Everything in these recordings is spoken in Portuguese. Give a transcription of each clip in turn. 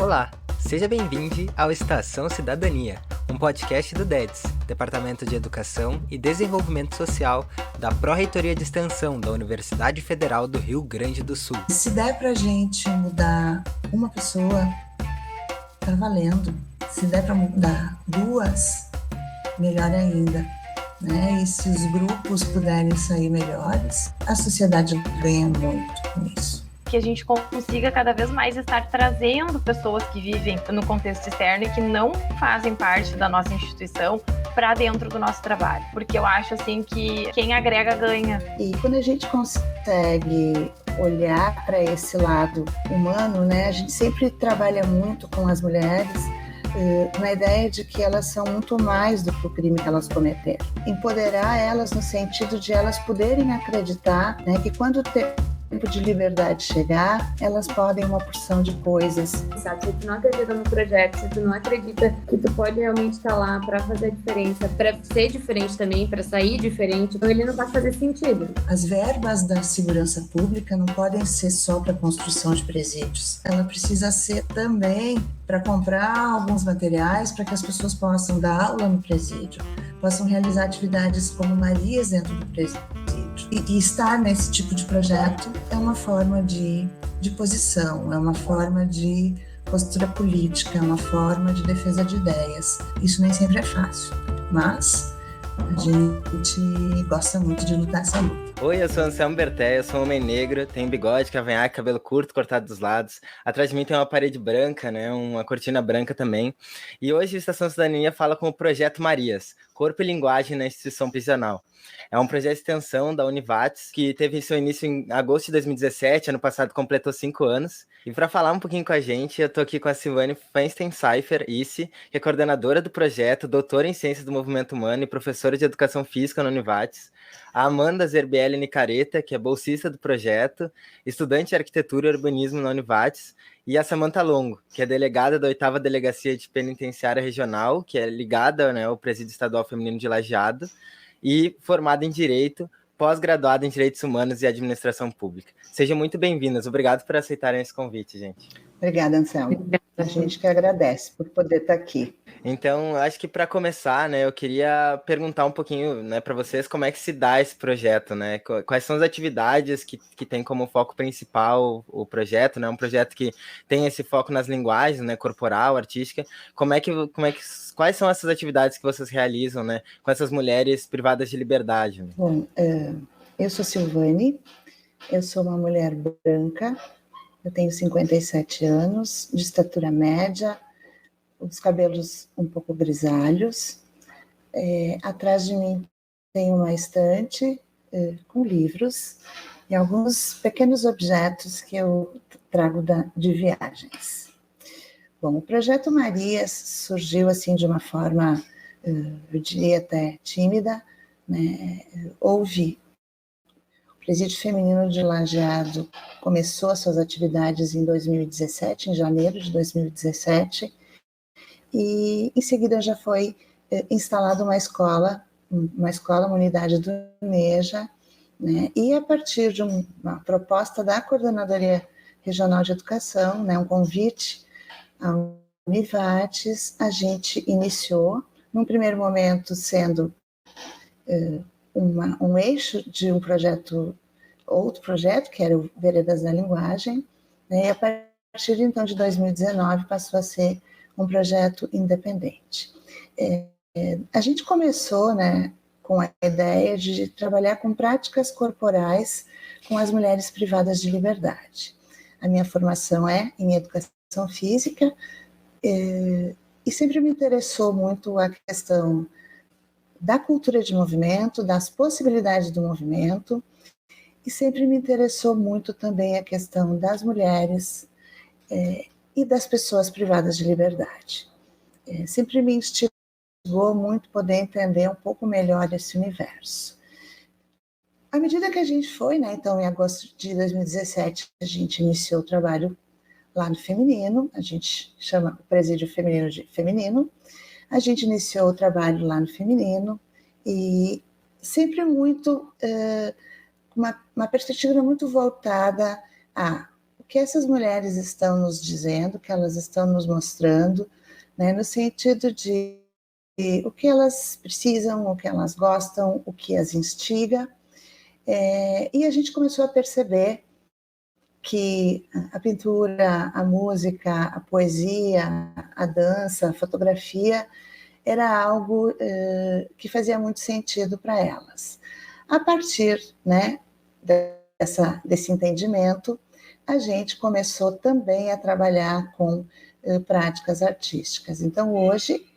Olá, seja bem-vindo ao Estação Cidadania, um podcast do DEDS, Departamento de Educação e Desenvolvimento Social da Pró-Reitoria de Extensão da Universidade Federal do Rio Grande do Sul. Se der pra gente mudar uma pessoa, tá valendo. Se der pra mudar duas, melhor ainda, né? E se os grupos puderem sair melhores, a sociedade ganha muito com isso. Que a gente consiga cada vez mais estar trazendo pessoas que vivem no contexto externo e que não fazem parte da nossa instituição para dentro do nosso trabalho, porque eu acho assim que quem agrega ganha. E quando a gente consegue olhar para esse lado humano, né, a gente sempre trabalha muito com as mulheres na ideia de que elas são muito mais do que o crime que elas cometeram. Empoderar elas no sentido de elas poderem acreditar, né, que quando tempo de liberdade chegar, elas podem uma porção de coisas. Sabe, se tu não acredita no projeto, se tu não acredita que tu pode realmente estar lá para fazer a diferença, para ser diferente também, para sair diferente, então ele não vai fazer sentido. As verbas da segurança pública não podem ser só para construção de presídios. Ela precisa ser também para comprar alguns materiais para que as pessoas possam dar aula no presídio, possam realizar atividades como Marias dentro do presídio. E estar nesse tipo de projeto é uma forma de posição, é uma forma de postura política, é uma forma de defesa de ideias. Isso nem sempre é fácil, mas a gente gosta muito de lutar essa luta. Oi, eu sou Anselmo Berté, eu sou um homem negro, tenho bigode, cavanhaque, cabelo curto, cortado dos lados. Atrás de mim tem uma parede branca, né, uma cortina branca também. E hoje a Estação Cidadania fala com o Projeto Marias, Corpo e Linguagem na Instituição Prisional. É um projeto de extensão da Univates, que teve seu início em agosto de 2017, ano passado completou 5 anos. E para falar um pouquinho com a gente, eu estou aqui com a Silvane Feinstein-Seifer, que é coordenadora do projeto, doutora em Ciências do Movimento Humano e professora de Educação Física na Univates. A Amanda Zerbielli Nicareta, que é bolsista do projeto, estudante de Arquitetura e Urbanismo na Univates. E a Samantha Longo, que é delegada da 8ª Delegacia de Penitenciária Regional, que é ligada, né, ao Presídio Estadual Feminino de Lajeado, e formada em Direito, pós-graduada em Direitos Humanos e Administração Pública. Sejam muito bem-vindas. Obrigado por aceitarem esse convite, gente. Obrigada, Anselmo. A gente que agradece por poder estar aqui. Então, acho que para começar, né, eu queria perguntar um pouquinho, né, para vocês como é que se dá esse projeto, né? Quais são as atividades que tem como foco principal o projeto, né? Um projeto que tem esse foco nas linguagens, né, corporal, artística. Quais são essas atividades que vocês realizam, né, com essas mulheres privadas de liberdade? Né? Bom, eu sou Silvane, eu sou uma mulher branca, eu tenho 57 anos, de estatura média, os cabelos um pouco grisalhos. Atrás de mim tem uma estante com livros e alguns pequenos objetos que eu trago de viagens. Bom, o Projeto Marias surgiu assim de uma forma, eu diria até tímida, né? O Presídio Feminino de Lajeado começou as suas atividades em 2017, em janeiro de 2017, e em seguida já foi instalada uma escola, uma unidade do NEJA, né? E a partir de uma proposta da Coordenadoria Regional de Educação, né, um convite à Univates, a gente iniciou, num primeiro momento sendo um eixo de um projeto, outro projeto, que era o Veredas da Linguagem, né? E a partir então de 2019 passou a ser um projeto independente. A gente começou, né, com a ideia de trabalhar com práticas corporais com as mulheres privadas de liberdade. A minha formação é em Educação Física e sempre me interessou muito a questão da cultura de movimento, das possibilidades do movimento, e sempre me interessou muito também a questão das mulheres e das pessoas privadas de liberdade. Sempre me instigou muito poder entender um pouco melhor esse universo. À medida que a gente foi, né, então em agosto de 2017, a gente iniciou o trabalho lá no feminino, a gente chama o Presídio Feminino de Feminino, a gente iniciou o trabalho lá no feminino e sempre muito, uma perspectiva muito voltada a que essas mulheres estão nos dizendo, que elas estão nos mostrando, né, no sentido de o que elas precisam, o que elas gostam, o que as instiga. E a gente começou a perceber que a pintura, a música, a poesia, a dança, a fotografia era algo que fazia muito sentido para elas. A partir, né, desse entendimento, a gente começou também a trabalhar com práticas artísticas. Então, hoje,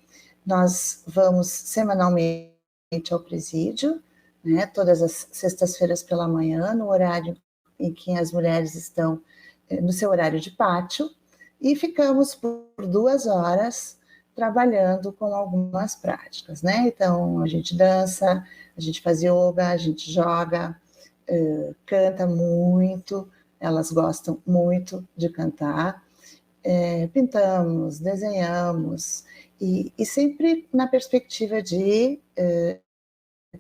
nós vamos semanalmente ao presídio, né, todas as sextas-feiras pela manhã, no horário em que as mulheres estão no seu horário de pátio, e ficamos por 2 horas trabalhando com algumas práticas, né? Então, a gente dança, a gente faz yoga, a gente joga, canta muito, elas gostam muito de cantar, pintamos, desenhamos, e sempre na perspectiva de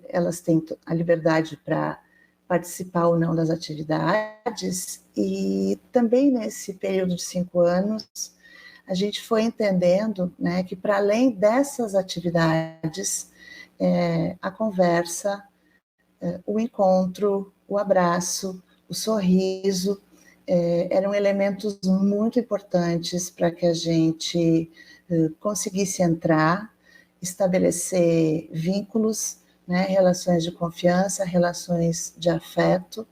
elas têm a liberdade para participar ou não das atividades, e também nesse período de 5 anos, a gente foi entendendo, né, que para além dessas atividades, a conversa, o encontro, o abraço, o sorriso, eram elementos muito importantes para que a gente conseguisse entrar, estabelecer vínculos, né, relações de confiança, relações de afeto.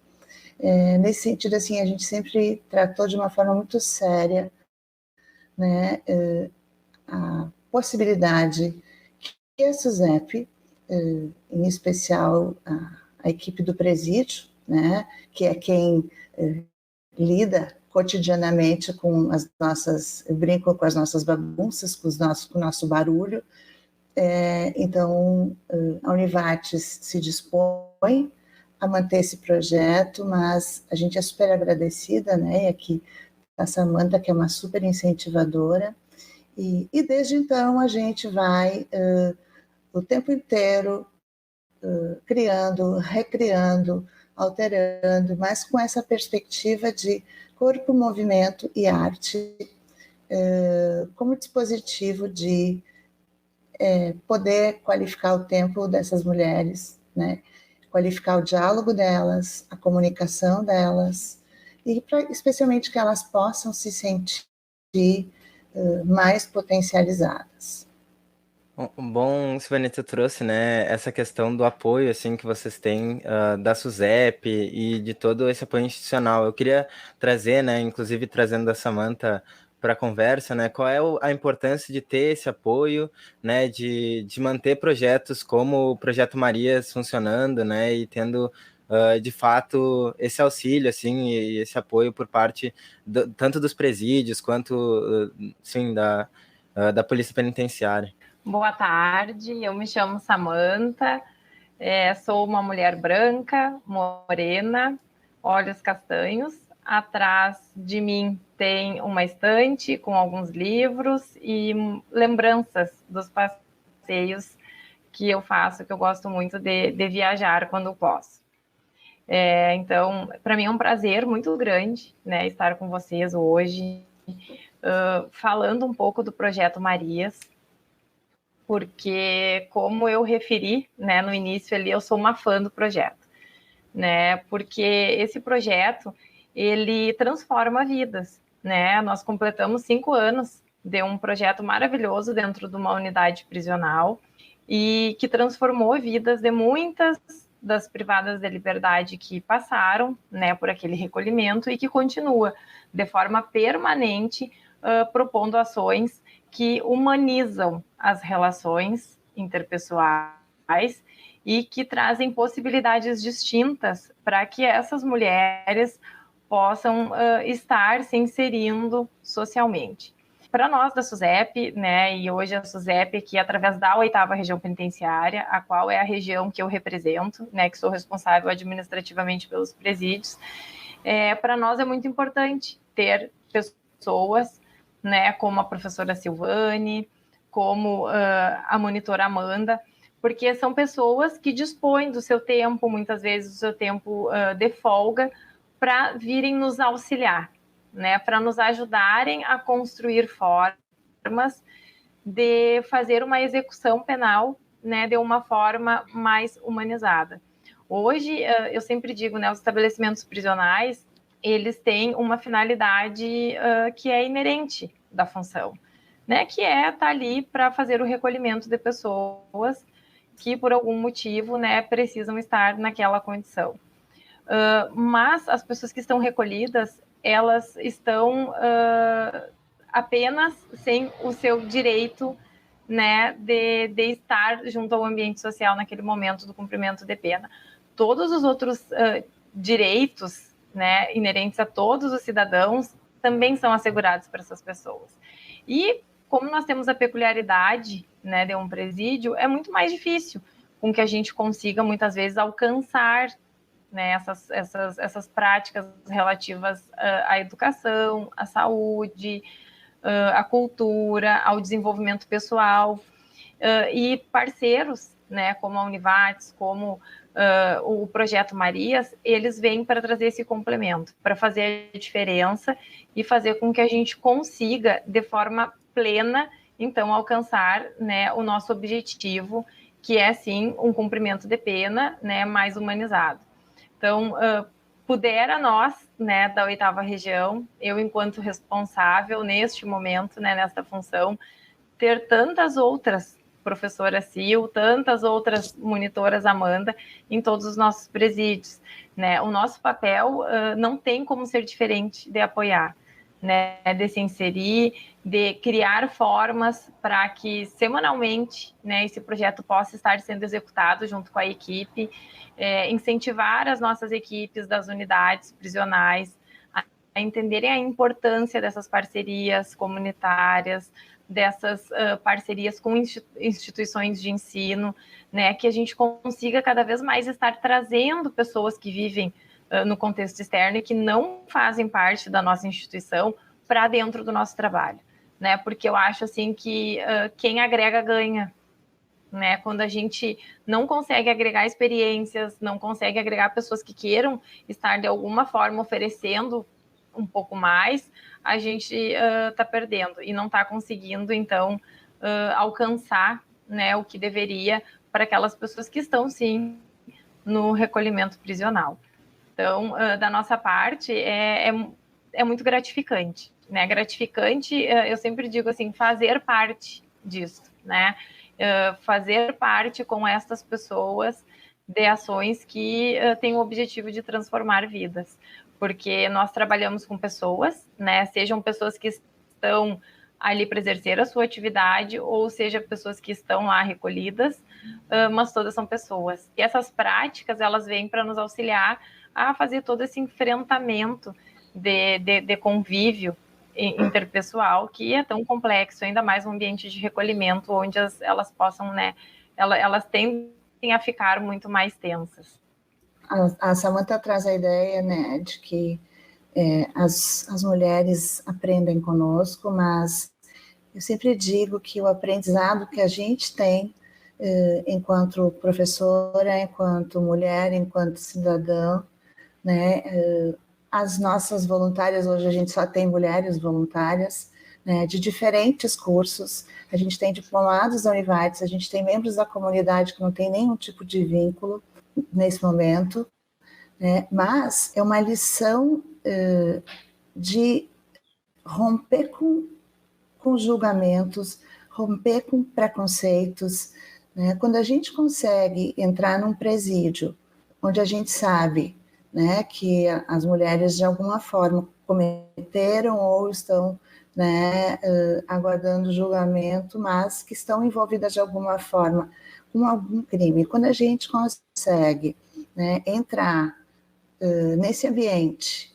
Nesse sentido, assim, a gente sempre tratou de uma forma muito séria, né, a possibilidade que a SUSEP, em especial a equipe do presídio, né, que é quem lida cotidianamente com as nossas, eu brinco com as nossas bagunças, com o nosso barulho. Então, a Univates se dispõe a manter esse projeto, mas a gente é super agradecida, né? E aqui a Samanta, que é uma super incentivadora, e desde então a gente vai o tempo inteiro criando, recriando, alterando, mas com essa perspectiva de corpo, movimento e arte como dispositivo de poder qualificar o tempo dessas mulheres, né? Qualificar o diálogo delas, a comunicação delas, e especialmente que elas possam se sentir mais potencializadas. Bom, Silvânia, tu trouxe, né, essa questão do apoio, assim, que vocês têm da SUSEP e de todo esse apoio institucional. Eu queria trazer, né, inclusive trazendo a Samanta para a conversa, né, qual é a importância de ter esse apoio, né, de manter projetos como o Projeto Marias funcionando, né, e tendo, de fato, esse auxílio, assim, e esse apoio por parte tanto dos presídios quanto, sim, da Polícia Penitenciária. Boa tarde, eu me chamo Samanta, sou uma mulher branca, morena, olhos castanhos. Atrás de mim tem uma estante com alguns livros e lembranças dos passeios que eu faço, que eu gosto muito de viajar quando posso. Então, para mim é um prazer muito grande, né, estar com vocês hoje, falando um pouco do Projeto Marias, porque, como eu referi, né, no início ali, eu sou uma fã do projeto, né, porque esse projeto, ele transforma vidas, né, nós completamos 5 anos de um projeto maravilhoso dentro de uma unidade prisional e que transformou vidas de muitas das privadas de liberdade que passaram, né, por aquele recolhimento e que continua de forma permanente propondo ações que humanizam as relações interpessoais e que trazem possibilidades distintas para que essas mulheres possam estar se inserindo socialmente. Para nós da SUSEP, né, e hoje a SUSEP aqui através da 8ª Região Penitenciária, a qual é a região que eu represento, né, que sou responsável administrativamente pelos presídios, para nós é muito importante ter pessoas, né, como a professora Silvane, como a monitora Amanda, porque são pessoas que dispõem do seu tempo, muitas vezes do seu tempo de folga, para virem nos auxiliar, né, para nos ajudarem a construir formas de fazer uma execução penal, né, de uma forma mais humanizada. Hoje, eu sempre digo, né, os estabelecimentos prisionais, eles têm uma finalidade que é inerente da função, né, que é estar ali para fazer o recolhimento de pessoas que, por algum motivo, né, precisam estar naquela condição. Mas as pessoas que estão recolhidas, elas estão apenas sem o seu direito, né, de estar junto ao ambiente social naquele momento do cumprimento de pena. Todos os outros direitos, né, inerentes a todos os cidadãos também são assegurados para essas pessoas. E como nós temos a peculiaridade, né, de um presídio, é muito mais difícil com que a gente consiga muitas vezes alcançar, né, essas práticas relativas à educação, à saúde, à cultura, ao desenvolvimento pessoal, e parceiros, né, como a Univates, como o Projeto Marias, eles vêm para trazer esse complemento, para fazer a diferença e fazer com que a gente consiga, de forma plena, então, alcançar, né, o nosso objetivo, que é, sim, um cumprimento de pena, né, mais humanizado. Então, pudera nós, né, da 8ª Região, eu enquanto responsável neste momento, né, nesta função, ter tantas outras professoras Sil, tantas outras monitoras Amanda em todos os nossos presídios, né? O nosso papel não tem como ser diferente de apoiar, né, de se inserir, de criar formas para que semanalmente, né, esse projeto possa estar sendo executado junto com a equipe, incentivar as nossas equipes das unidades prisionais a entenderem a importância dessas parcerias comunitárias, dessas parcerias com instituições de ensino, né, que a gente consiga cada vez mais estar trazendo pessoas que vivem no contexto externo e que não fazem parte da nossa instituição para dentro do nosso trabalho, né? Porque eu acho assim que quem agrega ganha, né? Quando a gente não consegue agregar experiências, não consegue agregar pessoas que queiram estar de alguma forma oferecendo um pouco mais, a gente está perdendo e não está conseguindo, então, alcançar, né, o que deveria para aquelas pessoas que estão, sim, no recolhimento prisional. Então, da nossa parte, é muito gratificante, né? Gratificante, eu sempre digo assim, fazer parte disso, né? Fazer parte com estas pessoas de ações que têm o objetivo de transformar vidas, porque nós trabalhamos com pessoas, né? Sejam pessoas que estão ali para exercer a sua atividade, ou seja, pessoas que estão lá recolhidas, mas todas são pessoas. E essas práticas, elas vêm para nos auxiliar a fazer todo esse enfrentamento de convívio interpessoal, que é tão complexo, ainda mais um ambiente de recolhimento, onde elas possam, né, elas tendem a ficar muito mais tensas. A Samantha traz a ideia, né, de que as mulheres aprendem conosco, mas eu sempre digo que o aprendizado que a gente tem enquanto professora, enquanto mulher, enquanto cidadã, né, as nossas voluntárias, hoje a gente só tem mulheres voluntárias, né, de diferentes cursos, a gente tem diplomados da Univates, a gente tem membros da comunidade que não tem nenhum tipo de vínculo nesse momento, né, mas é uma lição de romper com julgamentos, romper com preconceitos, né? Quando a gente consegue entrar num presídio, onde a gente sabe, né, que as mulheres de alguma forma cometeram ou estão, né, aguardando julgamento, mas que estão envolvidas de alguma forma com algum crime. Quando a gente consegue, né, entrar nesse ambiente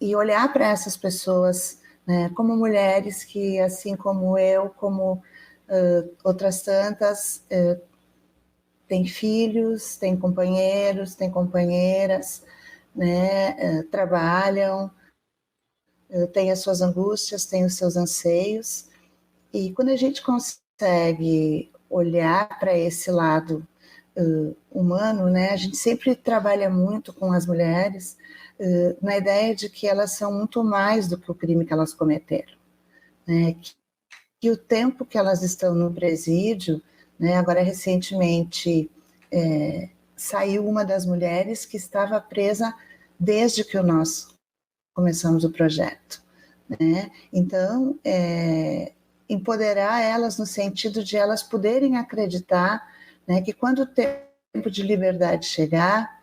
e olhar para essas pessoas, né, como mulheres que, assim como eu, como outras tantas, têm filhos, têm companheiros, têm companheiras, né, trabalham, têm as suas angústias, têm os seus anseios, e quando a gente consegue olhar para esse lado humano, né, a gente sempre trabalha muito com as mulheres, na ideia de que elas são muito mais do que o crime que elas cometeram, né? Que o tempo que elas estão no presídio, né, agora recentemente saiu uma das mulheres que estava presa desde que nós começamos o projeto, né? Então, empoderar elas no sentido de elas poderem acreditar, né, que quando o tempo de liberdade chegar,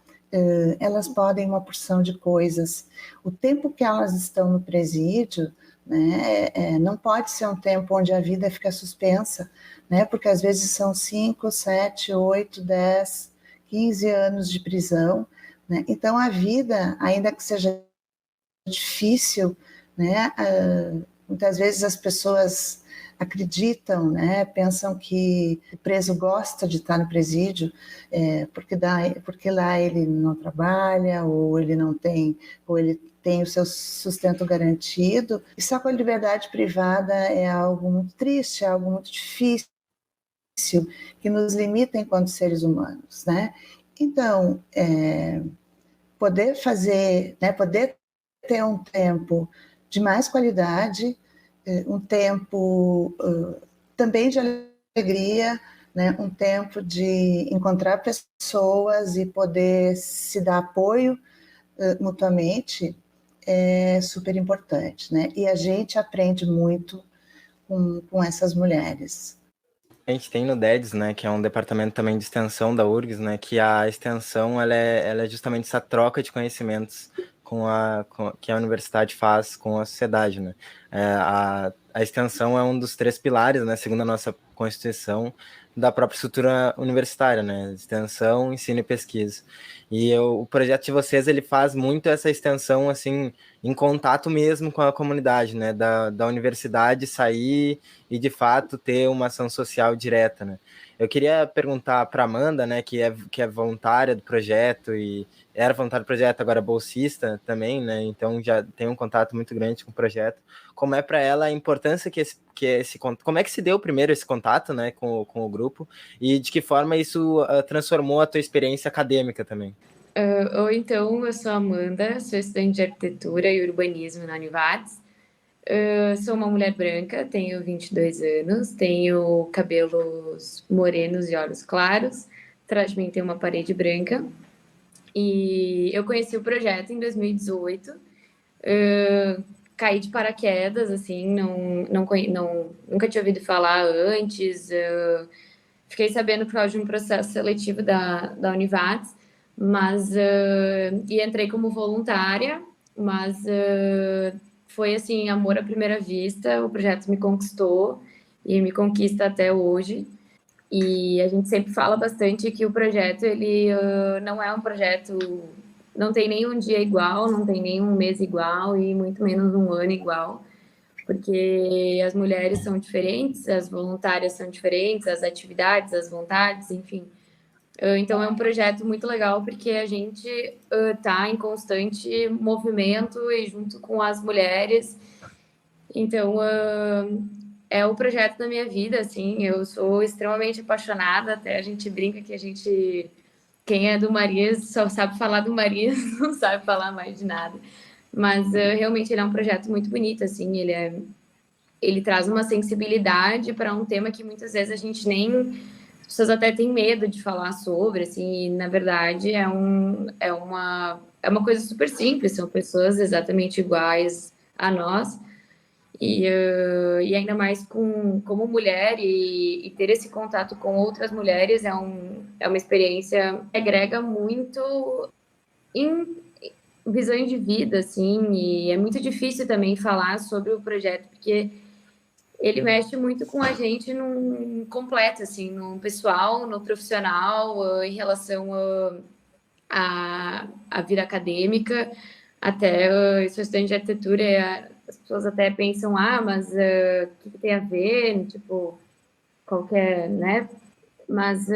elas podem uma porção de coisas. O tempo que elas estão no presídio, né, não pode ser um tempo onde a vida fica suspensa, né, porque às vezes são 5, 7, 8, 10, 15 anos de prisão, né? Então a vida, ainda que seja difícil, né, muitas vezes as pessoas acreditam, né, pensam que o preso gosta de estar no presídio, porque lá ele não trabalha, ou ele não tem, ou ele tem o seu sustento garantido, e só com a liberdade privada é algo muito triste, é algo muito difícil, que nos limita enquanto seres humanos, né? Então, poder fazer, né, poder ter um tempo de mais qualidade, um tempo também de alegria, né, um tempo de encontrar pessoas e poder se dar apoio mutuamente, é super importante, né? E a gente aprende muito com essas mulheres. A gente tem no DEDS, né, que é um departamento também de extensão da URGS, né, que a extensão ela é justamente essa troca de conhecimentos que a universidade faz com a sociedade, né. A extensão é um dos 3 pilares, né, segundo a nossa Constituição, da própria estrutura universitária, né, extensão, ensino e pesquisa. E o projeto de vocês, ele faz muito essa extensão, assim, em contato mesmo com a comunidade, né, da universidade sair e, de fato, ter uma ação social direta, né. Eu queria perguntar para a Amanda, né, que é voluntária do projeto e era voluntária do projeto, agora bolsista também, né, então já tem um contato muito grande com o projeto. Como é para ela a importância como é que se deu primeiro esse contato, né, com o grupo, e de que forma isso transformou a tua experiência acadêmica também? Então, eu sou a Amanda, sou estudante de arquitetura e urbanismo na Univates. Sou uma mulher branca, tenho 22 anos, tenho cabelos morenos e olhos claros, atrás de mim tem uma parede branca. E eu conheci o projeto em 2018, caí de paraquedas, assim, nunca tinha ouvido falar antes, fiquei sabendo por causa de um processo seletivo da Univates, e entrei como voluntária, mas foi assim, amor à primeira vista, o projeto me conquistou e me conquista até hoje. E a gente sempre fala bastante que o projeto, ele não é um projeto, não tem nenhum dia igual, não tem nenhum mês igual e muito menos um ano igual, porque as mulheres são diferentes, as voluntárias são diferentes, as atividades, as vontades, enfim. Então é um projeto muito legal porque a gente está em constante movimento e junto com as mulheres. Então é o projeto da minha vida, assim, eu sou extremamente apaixonada, até a gente brinca que quem é do Marias só sabe falar do Marias, não sabe falar mais de nada. Mas realmente ele é um projeto muito bonito, assim, ele traz uma sensibilidade para um tema que muitas vezes a gente nem... As pessoas até têm medo de falar sobre, assim, e, na verdade é uma coisa super simples, são pessoas exatamente iguais a nós, e ainda mais como mulher e ter esse contato com outras mulheres é uma experiência que agrega muito em visões de vida, assim, e é muito difícil também falar sobre o projeto, porque ele mexe muito com a gente num completo, assim, no pessoal, no profissional, em relação à vida acadêmica, até eu sou estudante de arquitetura, as pessoas até pensam, mas o que tem a ver, tipo, qualquer, né? Mas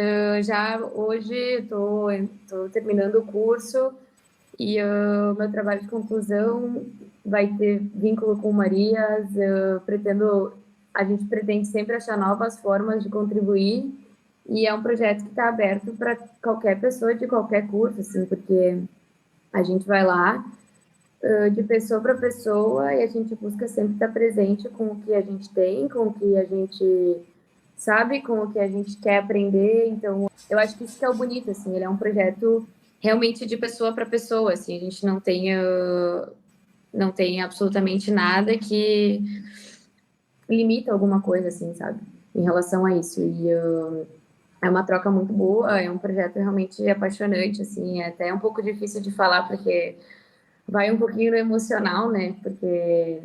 já hoje estou terminando o curso e o meu trabalho de conclusão vai ter vínculo com Marias, a gente pretende sempre achar novas formas de contribuir e é um projeto que está aberto para qualquer pessoa de qualquer curso, assim, porque a gente vai lá de pessoa para pessoa, e a gente busca sempre estar presente com o que a gente tem, com o que a gente sabe, com o que a gente quer aprender. Então, eu acho que isso que é o bonito, assim, ele é um projeto realmente de pessoa para pessoa, assim, a gente não tem absolutamente nada que limita alguma coisa, assim, sabe, em relação a isso. E é uma troca muito boa, é um projeto realmente apaixonante, assim, é até um pouco difícil de falar, porque vai um pouquinho no emocional, né, porque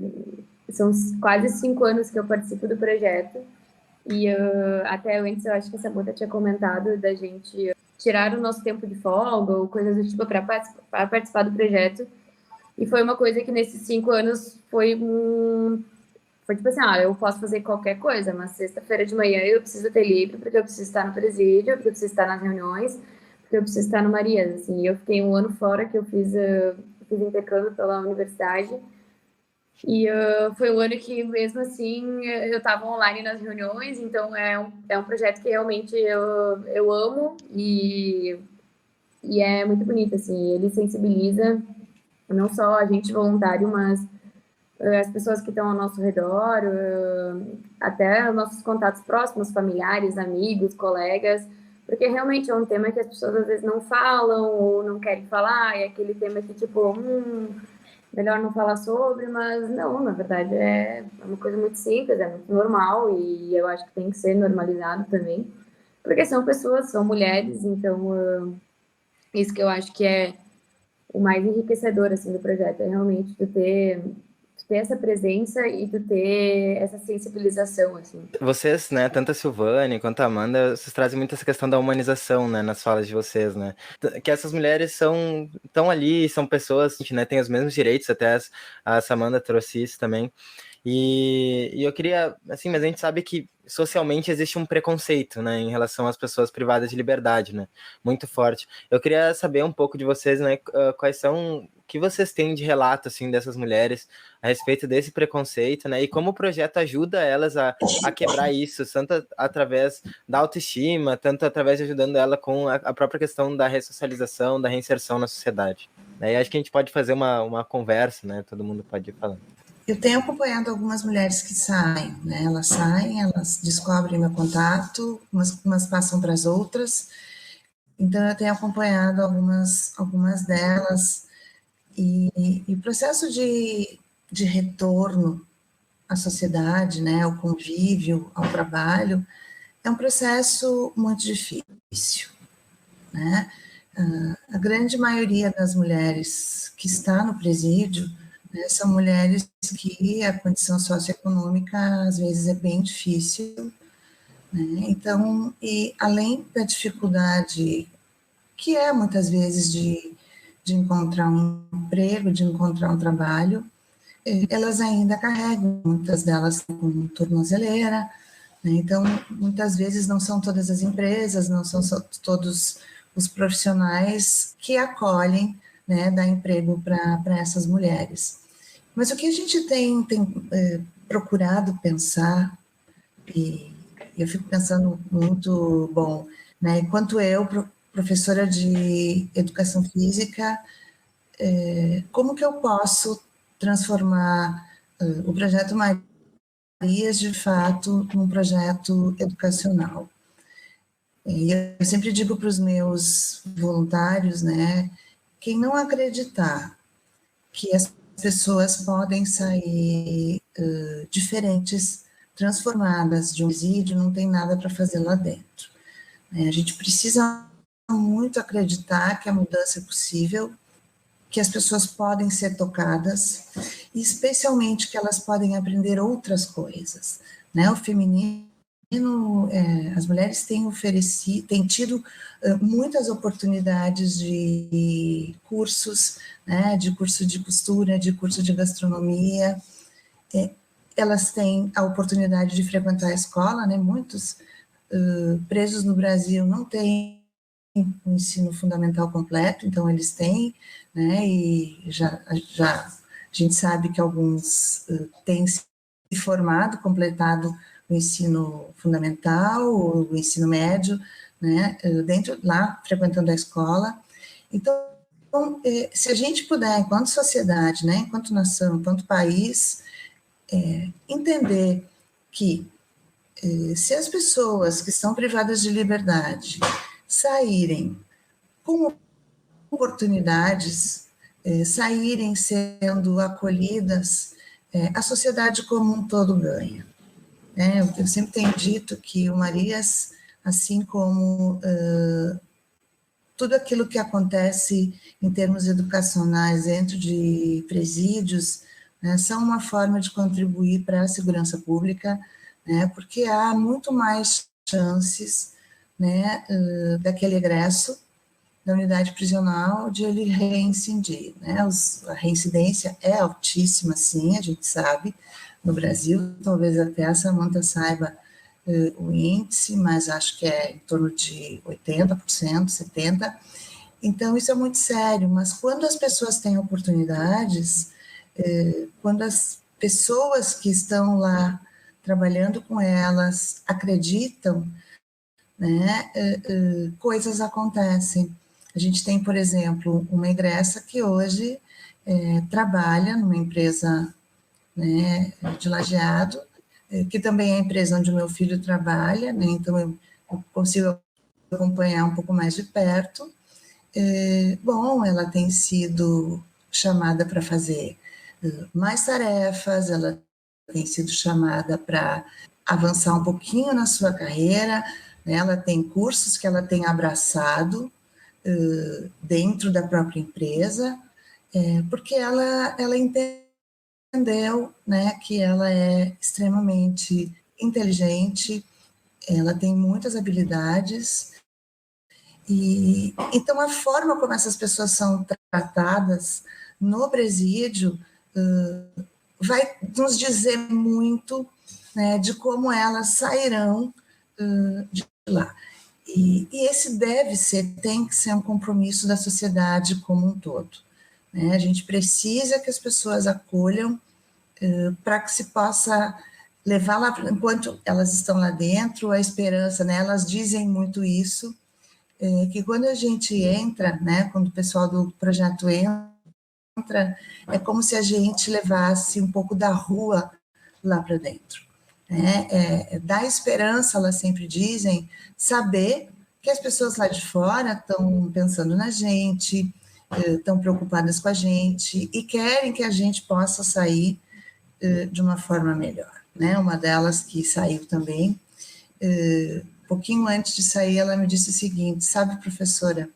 são quase 5 anos que eu participo do projeto, e até antes eu acho que a Samantha tinha comentado da gente tirar o nosso tempo de folga ou coisas do tipo para participar do projeto. E foi uma coisa que nesses 5 anos foi tipo assim, eu posso fazer qualquer coisa, mas sexta-feira de manhã eu preciso ter livre, porque eu preciso estar no presídio, porque eu preciso estar nas reuniões, porque eu preciso estar no Marias, assim. Eu fiquei 1 ano fora, que eu fiz intercâmbio pela universidade, e foi um ano que, mesmo assim, eu estava online nas reuniões, então é um projeto que realmente eu amo, e é muito bonito, assim. Ele sensibiliza não só a gente voluntário, mas as pessoas que estão ao nosso redor, até nossos contatos próximos, familiares, amigos, colegas, porque realmente é um tema que as pessoas às vezes não falam ou não querem falar, é aquele tema que, tipo, melhor não falar sobre, mas não, na verdade é uma coisa muito simples, é muito normal, e eu acho que tem que ser normalizado também, porque são pessoas, são mulheres, então isso que eu acho que é o mais enriquecedor, assim, do projeto, é realmente tu ter essa presença e tu ter essa sensibilização, assim. Vocês, né, tanto a Silvane quanto a Amanda, vocês trazem muito essa questão da humanização, né, nas falas de vocês, né, que essas mulheres estão ali, são pessoas, né, têm os mesmos direitos, até a Samanda trouxe isso também, e eu queria, assim, mas a gente sabe que socialmente existe um preconceito, né, em relação às pessoas privadas de liberdade, né, muito forte. Eu queria saber um pouco de vocês, né, quais são, o que vocês têm de relato, assim, dessas mulheres a respeito desse preconceito, né, e como o projeto ajuda elas a quebrar isso, tanto através da autoestima, tanto através de ajudando ela com a própria questão da ressocialização, da reinserção na sociedade. Daí acho que a gente pode fazer uma conversa, né, todo mundo pode ir falando. Eu tenho acompanhado algumas mulheres que saem, né? Elas saem, elas descobrem meu contato, umas passam para as outras. Então, eu tenho acompanhado algumas delas. E o processo de retorno à sociedade, né? Ao convívio, ao trabalho, é um processo muito difícil, né? A grande maioria das mulheres que está no presídio, né, são mulheres que a condição socioeconômica às vezes é bem difícil, né? Então, e além da dificuldade que é muitas vezes de encontrar um emprego, de encontrar um trabalho, elas ainda carregam, muitas delas com tornozeleira, né? Então muitas vezes não são todas as empresas, não são todos os profissionais que acolhem, né, dar emprego para essas mulheres. Mas o que a gente tem procurado pensar, e eu fico pensando muito, bom, né, enquanto eu, professora de educação física, como que eu posso transformar o projeto Marias, de fato, num projeto educacional? E eu sempre digo para os meus voluntários, né, quem não acreditar que as pessoas podem sair diferentes, transformadas de um presídio, não tem nada para fazer lá dentro. A gente precisa muito acreditar que a mudança é possível, que as pessoas podem ser tocadas, e especialmente que elas podem aprender outras coisas, né? O feminino, as mulheres têm tido muitas oportunidades de cursos, né, de curso de costura, de curso de gastronomia, elas têm a oportunidade de frequentar a escola, né? Muitos presos no Brasil não têm o ensino fundamental completo, então eles têm, né, e já a gente sabe que alguns têm se formado, completado o ensino fundamental, o ensino médio, né, lá frequentando a escola. Então se a gente puder, enquanto sociedade, né, enquanto nação, enquanto país, entender que se as pessoas que estão privadas de liberdade saírem com oportunidades, saírem sendo acolhidas, a sociedade como um todo ganha. Eu sempre tenho dito que o Marias, assim como tudo aquilo que acontece em termos educacionais dentro de presídios, né, são uma forma de contribuir para a segurança pública, né, porque há muito mais chances, né, daquele egresso da unidade prisional de ele reincidir, né? A reincidência é altíssima, sim, a gente sabe, no Brasil, talvez até a Samantha saiba o índice, mas acho que é em torno de 80%, 70%. Então, isso é muito sério, mas quando as pessoas têm oportunidades, quando as pessoas que estão lá trabalhando com elas acreditam, né, coisas acontecem. A gente tem, por exemplo, uma egressa que hoje trabalha numa empresa, né, de Lajeado, que também é a empresa onde o meu filho trabalha, né, então eu consigo acompanhar um pouco mais de perto. Bom, ela tem sido chamada para fazer mais tarefas, ela tem sido chamada para avançar um pouquinho na sua carreira, né, ela tem cursos que ela tem abraçado dentro da própria empresa, porque ela entendeu, né, que ela é extremamente inteligente, ela tem muitas habilidades, e então a forma como essas pessoas são tratadas no presídio vai nos dizer muito, né, de como elas sairão de lá. E esse tem que ser um compromisso da sociedade como um todo, né? A gente precisa que as pessoas acolham para que se possa levar lá, enquanto elas estão lá dentro, a esperança, né? Elas dizem muito isso, que quando a gente entra, né, quando o pessoal do projeto entra, é como se a gente levasse um pouco da rua lá para dentro. Dá esperança, elas sempre dizem, saber que as pessoas lá de fora estão pensando na gente, estão preocupadas com a gente e querem que a gente possa sair de uma forma melhor, né? Uma delas que saiu também, pouquinho antes de sair, ela me disse o seguinte: sabe, professora,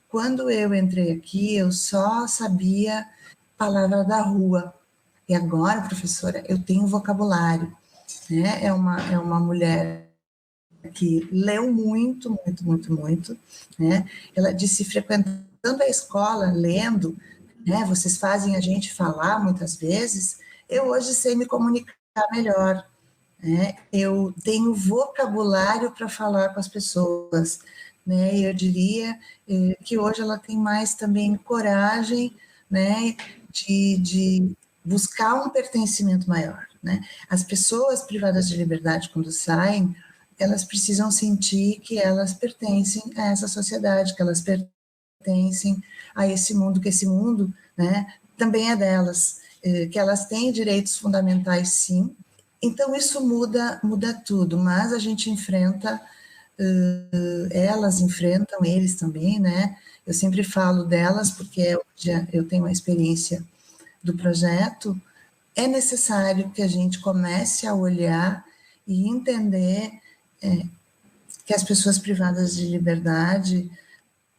quando eu entrei aqui, eu só sabia palavra da rua, e agora, professora, eu tenho vocabulário. Né? É uma mulher que leu muito, muito, muito, muito, né? Ela disse, frequentando a escola, lendo, né? Vocês fazem a gente falar muitas vezes, eu hoje sei me comunicar melhor, né? Eu tenho vocabulário para falar com as pessoas, né? E eu diria que hoje ela tem mais também coragem, né? De buscar um pertencimento maior, né? As pessoas privadas de liberdade, quando saem, elas precisam sentir que elas pertencem a essa sociedade, que elas pertencem a esse mundo, que esse mundo, né, também é delas, que elas têm direitos fundamentais, sim. Então, isso muda tudo, mas a gente enfrenta, elas enfrentam eles também, né? Eu sempre falo delas, porque eu tenho uma experiência do projeto. É necessário que a gente comece a olhar e entender que as pessoas privadas de liberdade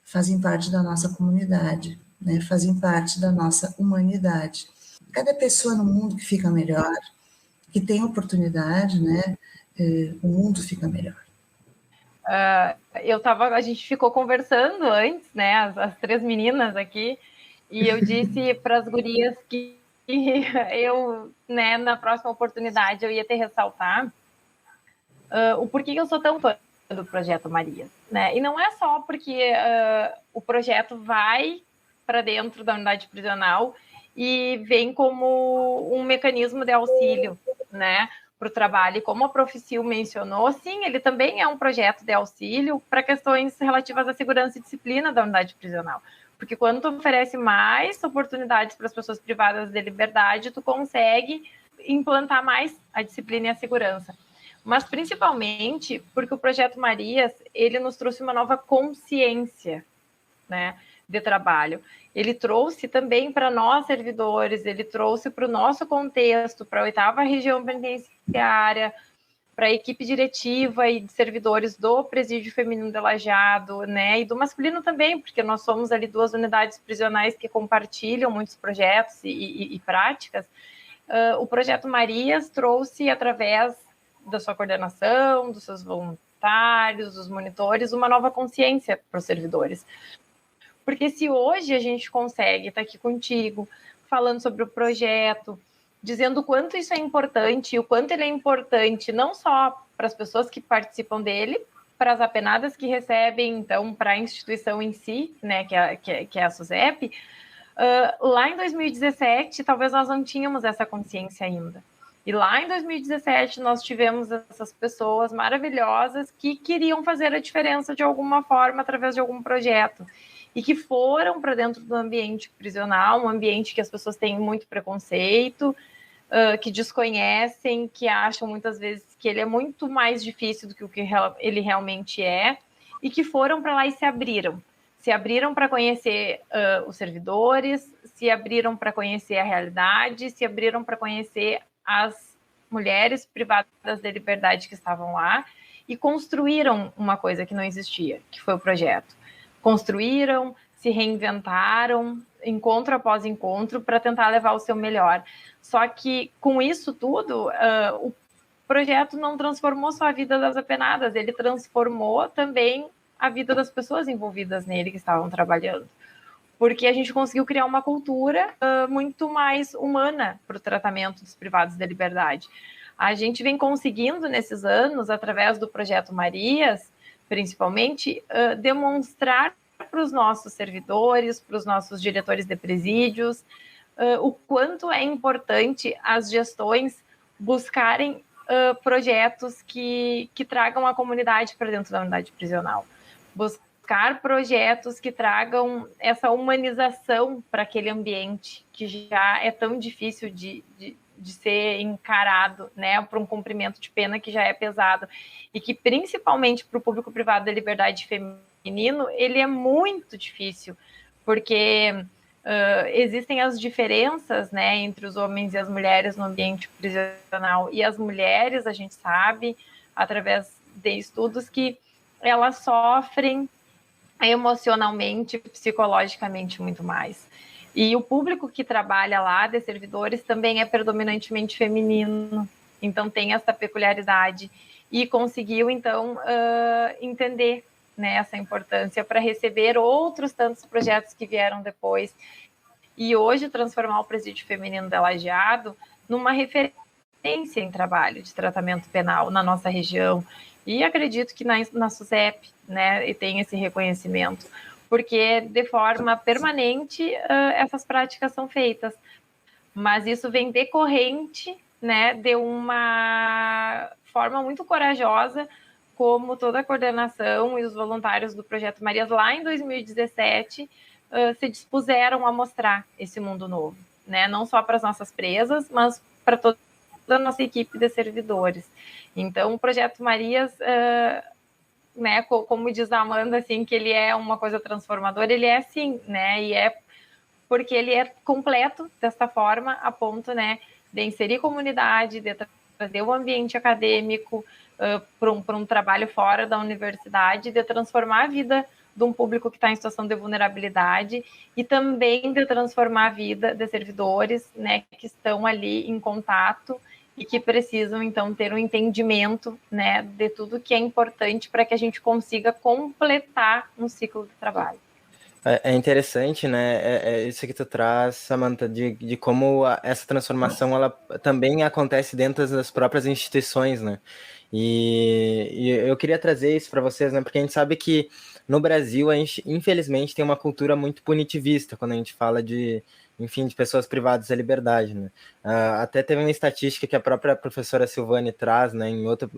fazem parte da nossa comunidade, né? Fazem parte da nossa humanidade. Cada pessoa no mundo que fica melhor, que tem oportunidade, né? O mundo fica melhor. A gente ficou conversando antes, né? As três meninas aqui, e eu disse para as gurias que eu, né, na próxima oportunidade, eu ia te ressaltar o porquê que eu sou tão fã do Projeto Marias, né? E não é só porque o projeto vai para dentro da unidade prisional e vem como um mecanismo de auxílio, né, para o trabalho. E como a Proficil mencionou, sim, ele também é um projeto de auxílio para questões relativas à segurança e disciplina da unidade prisional. Porque quando tu oferece mais oportunidades para as pessoas privadas de liberdade, tu consegue implantar mais a disciplina e a segurança. Mas principalmente porque o Projeto Marias, ele nos trouxe uma nova consciência, né, de trabalho. Ele trouxe também para nós, servidores, ele trouxe para o nosso contexto, para a 8ª região penitenciária, para a equipe diretiva e de servidores do Presídio Feminino de Lajeado, né, e do masculino também, porque nós somos ali 2 unidades prisionais que compartilham muitos projetos e práticas. O Projeto Marias trouxe, através da sua coordenação, dos seus voluntários, dos monitores, uma nova consciência para os servidores. Porque se hoje a gente consegue estar aqui contigo, falando sobre o projeto, dizendo o quanto isso é importante, e o quanto ele é importante não só para as pessoas que participam dele, para as apenadas que recebem, então, para a instituição em si, né, que é a SUSEP, lá em 2017, talvez nós não tínhamos essa consciência ainda. E lá em 2017, nós tivemos essas pessoas maravilhosas que queriam fazer a diferença de alguma forma, através de algum projeto. E que foram para dentro do ambiente prisional, um ambiente que as pessoas têm muito preconceito, que desconhecem, que acham muitas vezes que ele é muito mais difícil do que o que ele realmente é, e que foram para lá e se abriram para conhecer os servidores, se abriram para conhecer a realidade, se abriram para conhecer as mulheres privadas de liberdade que estavam lá e construíram uma coisa que não existia, que foi o projeto. Construíram, se reinventaram, encontro após encontro, para tentar levar o seu melhor. Só que, com isso tudo, o projeto não transformou só a vida das apenadas, ele transformou também a vida das pessoas envolvidas nele que estavam trabalhando. Porque a gente conseguiu criar uma cultura muito mais humana para o tratamento dos privados de liberdade. A gente vem conseguindo, nesses anos, através do Projeto Marias, principalmente, demonstrar para os nossos servidores, para os nossos diretores de presídios, o quanto é importante as gestões buscarem projetos que tragam a comunidade para dentro da unidade prisional. Buscar projetos que tragam essa humanização para aquele ambiente que já é tão difícil de ser encarado, né, para um cumprimento de pena que já é pesado, e que principalmente para o público privado da liberdade feminino, ele é muito difícil, porque existem as diferenças, né, entre os homens e as mulheres no ambiente prisional, e as mulheres, a gente sabe, através de estudos, que elas sofrem emocionalmente, psicologicamente muito mais. E o público que trabalha lá, de servidores, também é predominantemente feminino, então tem essa peculiaridade, e conseguiu, então, entender, né, essa importância para receber outros tantos projetos que vieram depois, e hoje transformar o Presídio Feminino de Lajeado numa referência em trabalho de tratamento penal na nossa região, e acredito que na SUSEP, né, e tem esse reconhecimento, porque de forma permanente essas práticas são feitas, mas isso vem decorrente, né, de uma forma muito corajosa, como toda a coordenação e os voluntários do Projeto Marias lá em 2017 se dispuseram a mostrar esse mundo novo, né, não só para as nossas presas, mas para toda a nossa equipe de servidores. Então, o Projeto Marias, né, como diz a Amanda, assim, que ele é uma coisa transformadora, ele é assim, né, e é porque ele é completo desta forma, a ponto, né, de inserir comunidade, de trazer o ambiente acadêmico para um trabalho fora da universidade, de transformar a vida de um público que está em situação de vulnerabilidade e também de transformar a vida de servidores, né, que estão ali em contato e que precisam, então, ter um entendimento, né, de tudo que é importante para que a gente consiga completar um ciclo de trabalho. É interessante, né, isso que tu traz, Samantha, de como essa transformação ela também acontece dentro das próprias instituições, né, e eu queria trazer isso para vocês, né, porque a gente sabe que no Brasil a gente, infelizmente, tem uma cultura muito punitivista quando a gente fala de enfim, de pessoas privadas da liberdade, né? Até teve uma estatística que a própria professora Silvane traz, né, em outro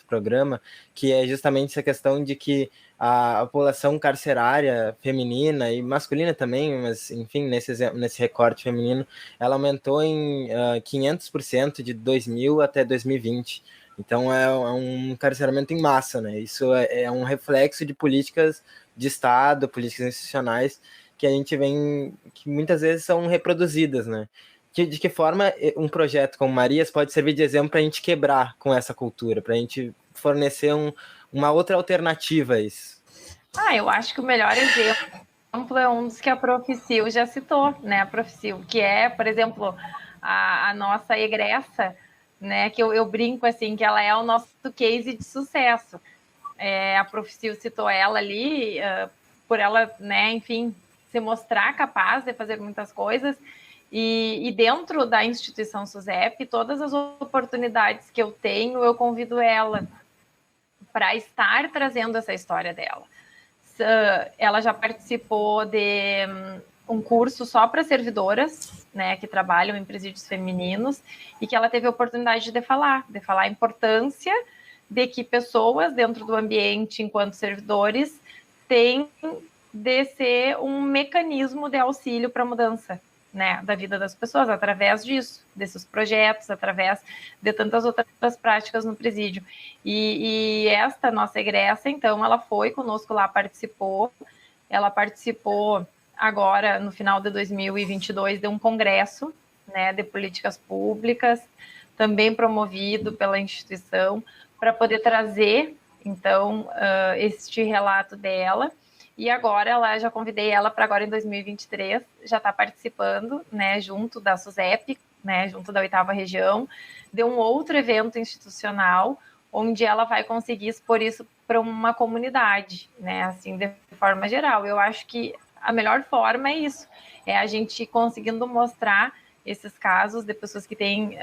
programa, que é justamente essa questão de que a população carcerária feminina e masculina também, mas enfim, nesse recorte feminino, ela aumentou em 500% de 2000 até 2020. Então é um carceramento em massa, né? Isso é um reflexo de políticas de Estado, políticas institucionais que a gente vê que muitas vezes são reproduzidas, né? De que forma um projeto como Marias pode servir de exemplo para a gente quebrar com essa cultura, para a gente fornecer uma outra alternativa a isso? Eu acho que o melhor exemplo é um dos que a Proficil já citou, né? A Proficil, que é, por exemplo, a nossa egressa, né? Que eu brinco assim, que ela é o nosso case de sucesso. A Proficil citou ela ali, por ela, né, enfim, se mostrar capaz de fazer muitas coisas. E dentro da instituição SUSEP, todas as oportunidades que eu tenho, eu convido ela para estar trazendo essa história dela. Ela já participou de um curso só para servidoras, né, que trabalham em presídios femininos, e que ela teve a oportunidade de falar a importância de que pessoas dentro do ambiente, enquanto servidores, têm de ser um mecanismo de auxílio para a mudança, né, da vida das pessoas, através disso, desses projetos, através de tantas outras práticas no presídio. E esta nossa egressa, então, ela foi conosco lá, ela participou agora, no final de 2022, de um congresso, né, de políticas públicas, também promovido pela instituição, para poder trazer, então, este relato dela. E agora, já convidei ela para agora em 2023, já está participando, né, junto da SUSEP, né, junto da 8ª Região, de um outro evento institucional, onde ela vai conseguir expor isso para uma comunidade, né, assim, de forma geral. Eu acho que a melhor forma é isso, é a gente conseguindo mostrar esses casos de pessoas que têm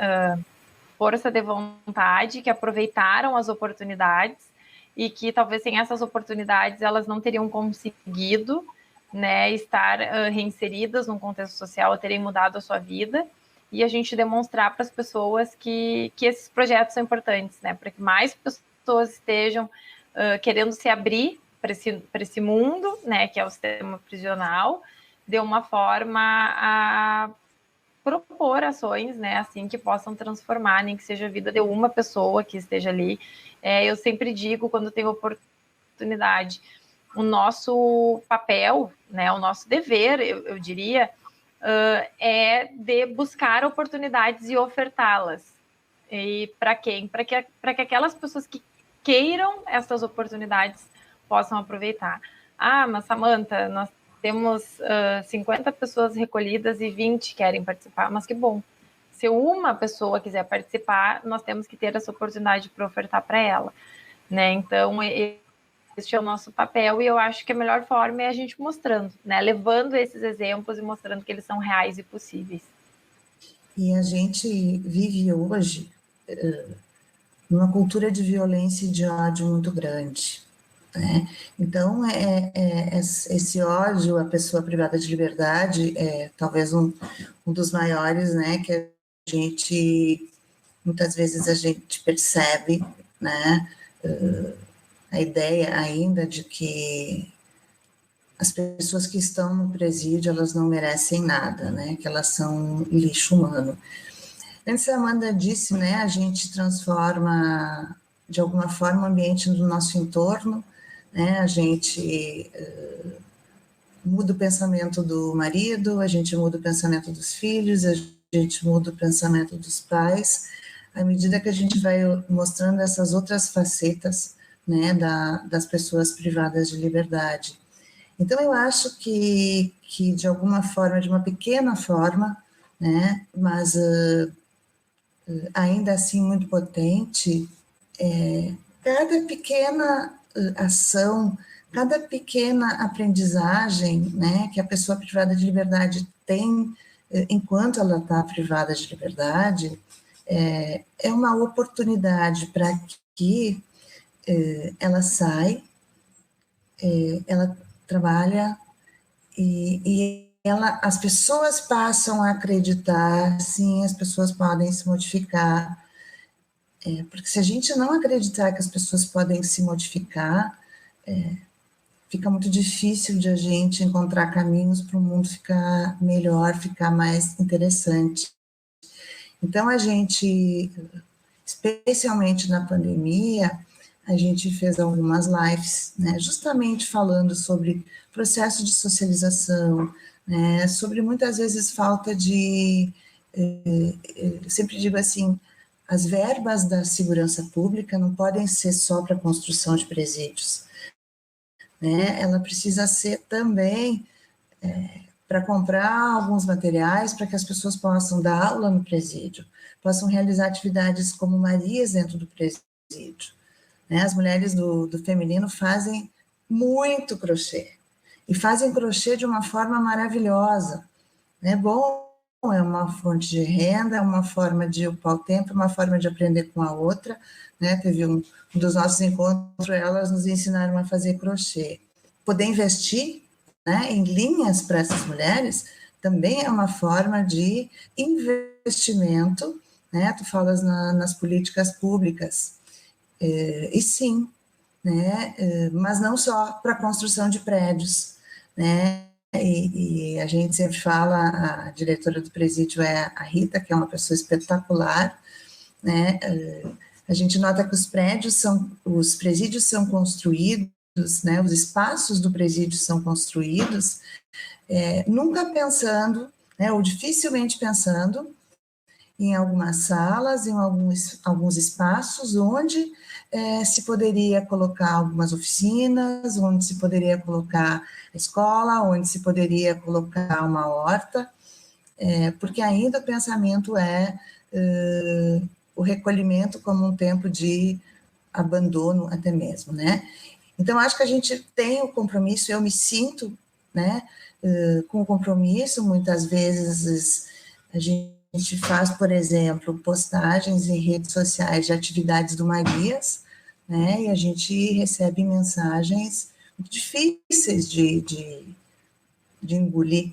força de vontade, que aproveitaram as oportunidades, e que talvez sem essas oportunidades elas não teriam conseguido, né, estar reinseridas num contexto social, terem mudado a sua vida, e a gente demonstrar para as pessoas que esses projetos são importantes, né, para que mais pessoas estejam querendo se abrir para esse mundo, né, que é o sistema prisional, de uma forma a propor ações, né, assim, que possam transformar, nem que seja a vida de uma pessoa que esteja ali. Eu sempre digo, quando tenho oportunidade, o nosso papel, né, o nosso dever, eu diria, é de buscar oportunidades e ofertá-las. E para quem? Para que aquelas pessoas que queiram essas oportunidades possam aproveitar. Mas Samantha, nós temos 50 pessoas recolhidas e 20 querem participar, mas que bom. Se uma pessoa quiser participar, nós temos que ter essa oportunidade para ofertar para ela, né? Então, este é o nosso papel, e eu acho que a melhor forma é a gente mostrando, né? Levando esses exemplos e mostrando que eles são reais e possíveis. E a gente vive hoje numa cultura de violência e de ódio muito grande, né? Então, esse ódio à pessoa privada de liberdade é talvez um dos maiores, né, que a gente, muitas vezes a gente percebe, né, a ideia ainda de que as pessoas que estão no presídio, elas não merecem nada, né, que elas são lixo humano. Antes a Amanda disse, né, a gente transforma, de alguma forma, o ambiente do nosso entorno, né, a gente muda o pensamento do marido, a gente muda o pensamento dos filhos, a gente muda o pensamento dos pais, à medida que a gente vai mostrando essas outras facetas, né, das pessoas privadas de liberdade. Então, eu acho que de alguma forma, de uma pequena forma, né, mas ainda assim muito potente, cada pequena ação, cada pequena aprendizagem, né, que a pessoa privada de liberdade tem enquanto ela está privada de liberdade, é uma oportunidade para que ela sai, ela trabalha e as pessoas passam a acreditar, sim, as pessoas podem se modificar, porque se a gente não acreditar que as pessoas podem se modificar, fica muito difícil de a gente encontrar caminhos para o mundo ficar melhor, ficar mais interessante. Então, a gente, especialmente na pandemia, a gente fez algumas lives, né, justamente falando sobre processo de socialização, né, sobre muitas vezes falta de, sempre digo assim, as verbas da segurança pública não podem ser só para a construção de presídios, né, ela precisa ser também para comprar alguns materiais para que as pessoas possam dar aula no presídio, possam realizar atividades como Marias dentro do presídio. Né? As mulheres do feminino fazem muito crochê, e fazem crochê de uma forma maravilhosa. É bom, é uma fonte de renda, é uma forma de ocupar o tempo, é uma forma de aprender com a outra. Né? Teve um dos nossos encontros, elas nos ensinaram a fazer crochê. Poder investir, né, em linhas para essas mulheres também é uma forma de investimento, né? Tu falas nas políticas públicas, e sim, né? Mas não só para a construção de prédios, né? E a gente sempre fala, a diretora do presídio é a Rita, que é uma pessoa espetacular, né? A gente nota que os presídios são construídos, né, os espaços do presídio são construídos, nunca pensando, né, ou dificilmente pensando em algumas salas, em alguns espaços onde se poderia colocar algumas oficinas, onde se poderia colocar a escola, onde se poderia colocar uma horta, porque ainda o pensamento é o recolhimento como um tempo de abandono até mesmo, né? Então, acho que a gente tem o compromisso, eu me sinto, né, com o compromisso, muitas vezes a gente faz, por exemplo, postagens em redes sociais de atividades do Marias, né, e a gente recebe mensagens difíceis de engolir,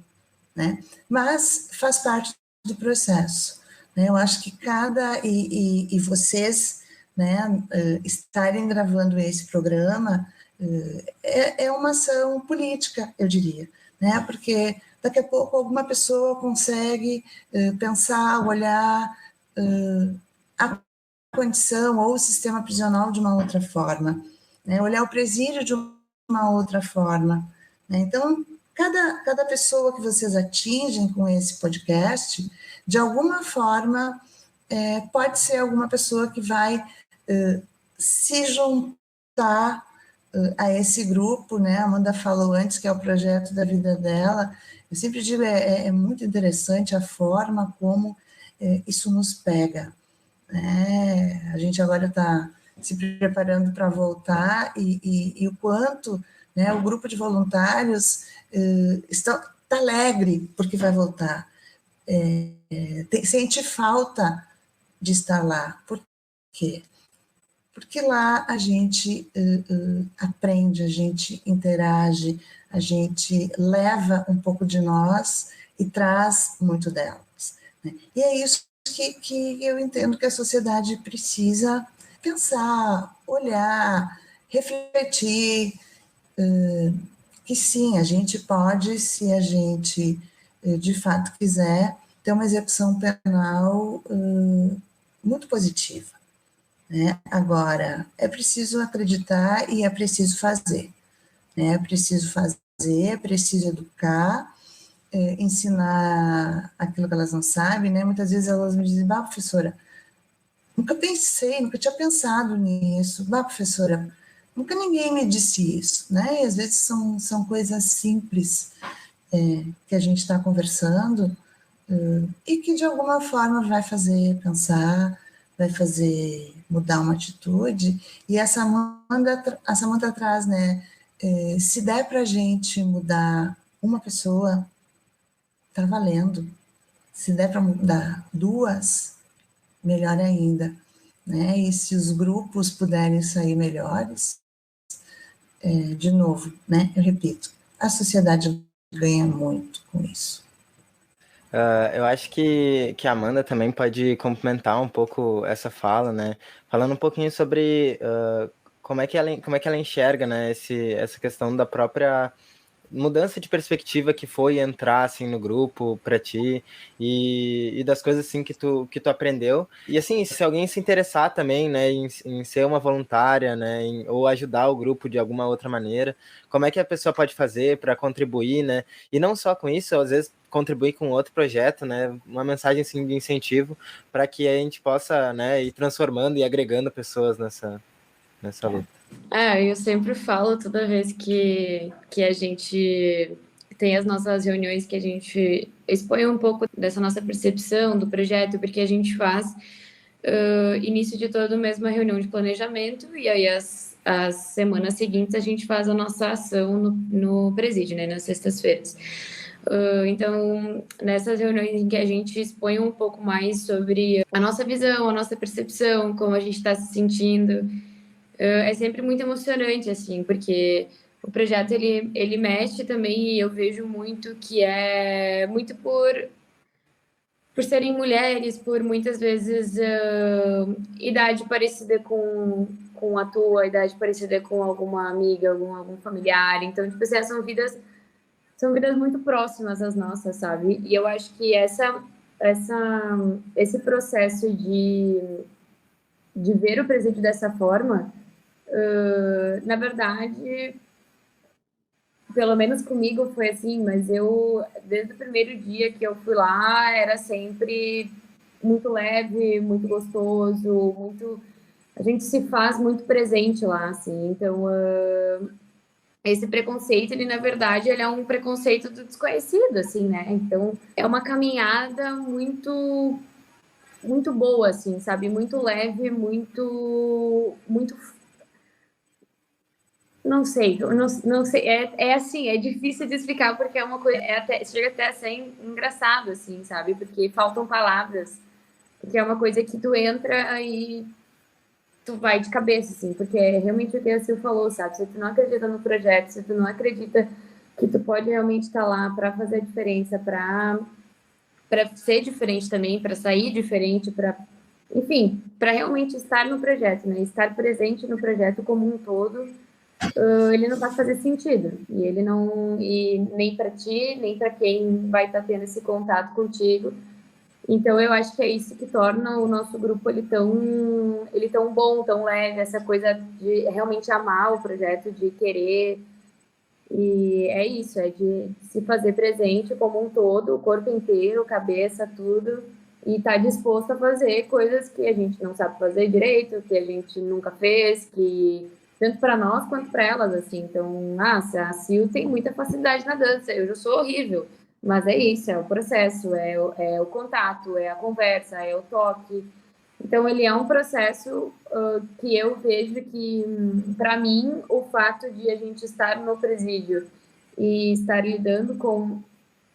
né, mas faz parte do processo, né, eu acho que e vocês, né, estarem gravando esse programa é uma ação política, eu diria, né, porque daqui a pouco alguma pessoa consegue pensar, olhar a condição ou o sistema prisional de uma outra forma, né, olhar o presídio de uma outra forma, né, então cada pessoa que vocês atingem com esse podcast, de alguma forma, pode ser alguma pessoa que vai se juntar a esse grupo, né? A Amanda falou antes que é o projeto da vida dela. Eu sempre digo, é muito interessante a forma como isso nos pega, né? A gente agora está se preparando para voltar e o quanto, né, o grupo de voluntários está alegre porque vai voltar. Sente falta de estar lá. Por quê? Porque lá a gente aprende, a gente interage, a gente leva um pouco de nós e traz muito delas, né? E é isso que eu entendo que a sociedade precisa pensar, olhar, refletir, que sim, a gente pode, se a gente de fato quiser, ter uma execução penal muito positiva, né? Agora, é preciso acreditar e é preciso fazer, né? É preciso fazer, é preciso educar, ensinar aquilo que elas não sabem, né? Muitas vezes elas me dizem, professora, nunca pensei, nunca tinha pensado nisso, professora, nunca ninguém me disse isso, né? E às vezes são coisas simples que a gente está conversando e que de alguma forma vai fazer pensar, vai fazer mudar uma atitude. E essa Amanda traz, né? Se der para a gente mudar uma pessoa, tá valendo. Se der para mudar duas, melhor ainda, né? E se os grupos puderem sair melhores, de novo, né? Eu repito, a sociedade ganha muito com isso. Eu acho que a Amanda também pode complementar um pouco essa fala, né? Falando um pouquinho sobre como é que ela enxerga, né, essa questão da própria mudança de perspectiva que foi entrar assim no grupo para ti e das coisas assim que tu aprendeu. E assim, se alguém se interessar também, né, em ser uma voluntária, né, ou ajudar o grupo de alguma outra maneira, como é que a pessoa pode fazer para contribuir, né? E não só com isso, às vezes contribuir com outro projeto, né, uma mensagem assim de incentivo para que a gente possa, né, ir transformando e agregando pessoas nessa luta. Eu sempre falo toda vez que a gente tem as nossas reuniões, que a gente expõe um pouco dessa nossa percepção do projeto, porque a gente faz início de todo mês uma reunião de planejamento, e aí as semanas seguintes a gente faz a nossa ação no presídio, né, nas sextas-feiras. Então, nessas reuniões em que a gente expõe um pouco mais sobre a nossa visão, a nossa percepção, como a gente está se sentindo, é sempre muito emocionante, assim, porque o projeto, ele mexe também, e eu vejo muito que é muito por serem mulheres, por muitas vezes idade parecida com a tua, idade parecida com alguma amiga, algum familiar. Então, tipo assim, são vidas muito próximas às nossas, sabe? E eu acho que esse processo de ver o presídio dessa forma, na verdade, pelo menos comigo foi assim, mas eu, desde o primeiro dia que eu fui lá, era sempre muito leve, muito gostoso, a gente se faz muito presente lá, assim. Então, esse preconceito, ele, na verdade, ele é um preconceito do desconhecido, assim, né? Então, é uma caminhada muito boa, assim, sabe? Muito leve, muito não sei, não sei, assim, é difícil de explicar, porque é uma coisa, chega até a ser engraçado, assim, sabe? Porque faltam palavras, porque é uma coisa que tu entra e tu vai de cabeça, assim, porque é realmente o que a Sil falou, sabe? Se tu não acredita no projeto, se tu não acredita que tu pode realmente estar lá para fazer a diferença, para ser diferente também, para sair diferente, enfim, para realmente estar no projeto, né? Estar presente no projeto como um todo, ele não vai fazer sentido. E ele não, e nem para ti, nem para quem vai estar tendo esse contato contigo. Então, eu acho que é isso que torna o nosso grupo ele tão bom, tão leve, essa coisa de realmente amar o projeto, de querer. E é isso, é de se fazer presente como um todo, o corpo inteiro, cabeça, tudo, e estar disposto a fazer coisas que a gente não sabe fazer direito, que a gente nunca fez, que tanto para nós quanto para elas, assim. Então, a Sil tem muita facilidade na dança, eu já sou horrível. Mas é isso, é o processo, é o contato, é a conversa, é o toque. Então, ele é um processo que eu vejo que, para mim, o fato de a gente estar no presídio e estar lidando com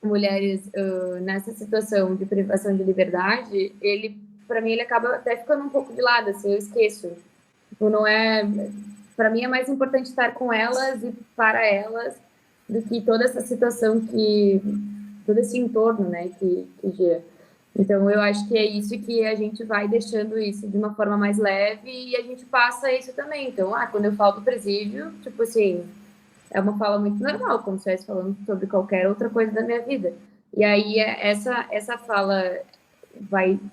mulheres nessa situação de privação de liberdade, para mim, ele acaba até ficando um pouco de lado, assim, eu esqueço. Tipo, não é... Para mim, é mais importante estar com elas e para elas do que toda essa situação todo esse entorno, né, que gira. Então, eu acho que é isso que a gente vai deixando isso de uma forma mais leve e a gente passa isso também. Então, quando eu falo do presídio, tipo assim, é uma fala muito normal, como se eu estivesse falando sobre qualquer outra coisa da minha vida. E aí, essa fala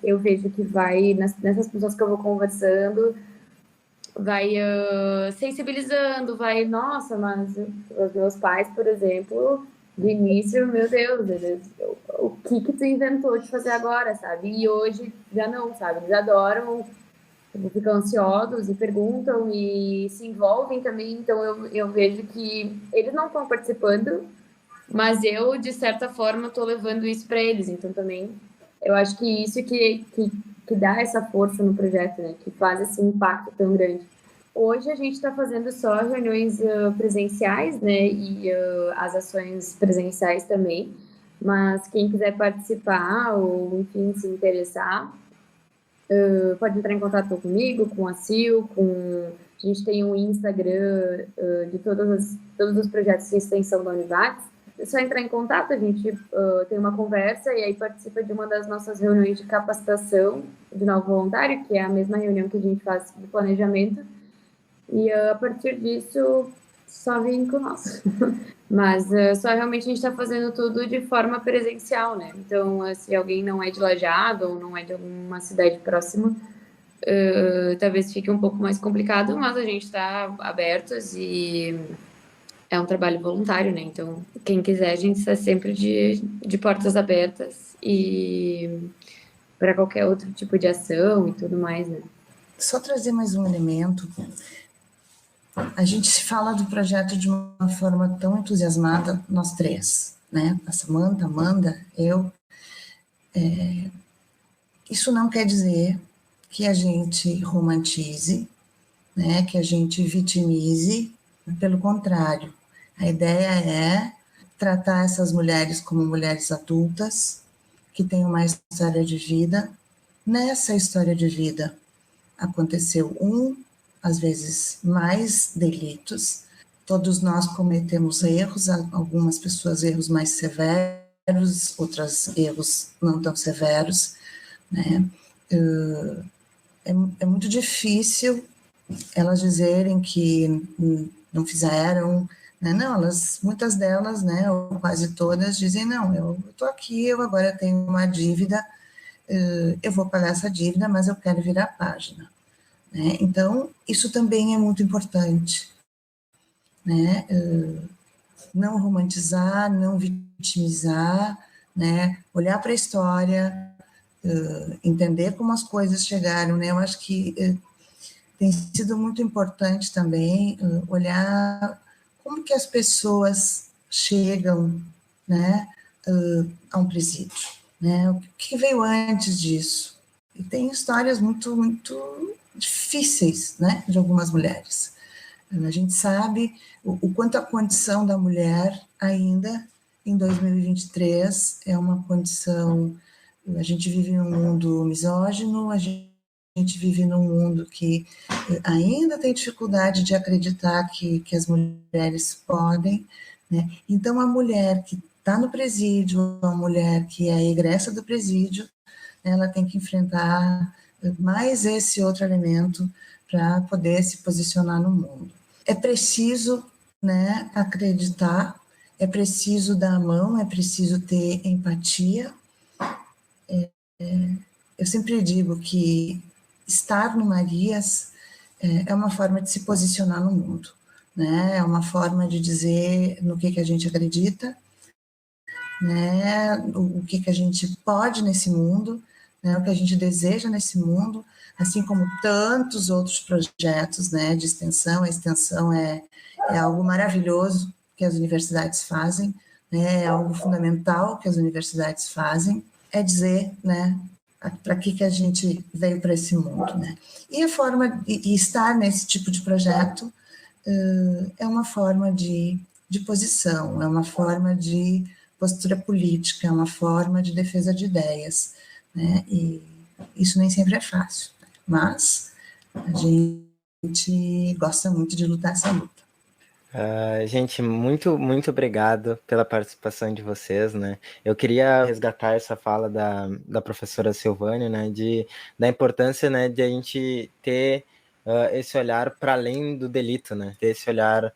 eu vejo que vai, nessas pessoas que eu vou conversando, vai sensibilizando, nossa, mas os meus pais, por exemplo, de início, meu Deus, o que tu inventou de fazer agora, sabe? E hoje já não, sabe? Eles adoram, ficam ansiosos e perguntam e se envolvem também. Então eu vejo que eles não estão participando, mas eu, de certa forma, estou levando isso para eles. Então também eu acho que isso que dá essa força no projeto, né? Que faz esse impacto tão grande. Hoje a gente está fazendo só reuniões presenciais, né, e as ações presenciais também, mas quem quiser participar ou, enfim, se interessar, pode entrar em contato comigo, com a Sil, a gente tem um Instagram de todos os projetos de extensão da Univates, só entrar em contato, a gente tem uma conversa e aí participa de uma das nossas reuniões de capacitação de novo voluntário, que é a mesma reunião que a gente faz de planejamento, e a partir disso só vem com nós. Mas só realmente a gente está fazendo tudo de forma presencial, né? Então, se alguém não é de Lajeado ou não é de alguma cidade próxima, talvez fique um pouco mais complicado, mas a gente está abertos e é um trabalho voluntário, né? Então, quem quiser, a gente está sempre de portas abertas e para qualquer outro tipo de ação e tudo mais, né? Só trazer mais um elemento. A gente se fala do projeto de uma forma tão entusiasmada, nós três, né? A Samantha, a Amanda, eu. Isso não quer dizer que a gente romantize, né? Que a gente vitimize. Pelo contrário, a ideia é tratar essas mulheres como mulheres adultas, que têm uma história de vida. Nessa história de vida aconteceu às vezes mais delitos. Todos nós cometemos erros, algumas pessoas erros mais severos, outras erros não tão severos, né? É muito difícil elas dizerem que não fizeram, né? Não, muitas delas, né, ou quase todas, dizem, não, eu estou aqui, eu agora tenho uma dívida, eu vou pagar essa dívida, mas eu quero virar a página. Né? Então, isso também é muito importante, né? Não romantizar, não vitimizar, né? Olhar para a história, entender como as coisas chegaram, né? Eu acho que tem sido muito importante também olhar como que as pessoas chegam, né, a um presídio, né? O que veio antes disso? E tem histórias muito, muito difíceis, né, de algumas mulheres. A gente sabe o quanto a condição da mulher ainda em 2023 é uma condição. A gente vive num mundo misógino, a gente vive num mundo que ainda tem dificuldade de acreditar que as mulheres podem, né? Então, a mulher que está no presídio, a mulher que é a egressa do presídio, ela tem que enfrentar mais esse outro elemento para poder se posicionar no mundo. É preciso, né, acreditar, é preciso dar a mão, é preciso ter empatia. Eu sempre digo que estar no Marias é uma forma de se posicionar no mundo, né? É uma forma de dizer no que a gente acredita, né? O que a gente pode nesse mundo, né? O que a gente deseja nesse mundo, assim como tantos outros projetos, né, de extensão. A extensão é algo maravilhoso que as universidades fazem, né? É algo fundamental que as universidades fazem, é dizer, né, para que a gente veio para esse mundo, né? E a forma de estar nesse tipo de projeto é uma forma de posição, é uma forma de postura política, é uma forma de defesa de ideias, né? E isso nem sempre é fácil, mas a gente gosta muito de lutar essa luta. Gente, muito, muito obrigado pela participação de vocês, né? Eu queria resgatar essa fala da professora Silvânia, né? Da importância, né, de a gente ter esse olhar para além do delito, né? Ter esse olhar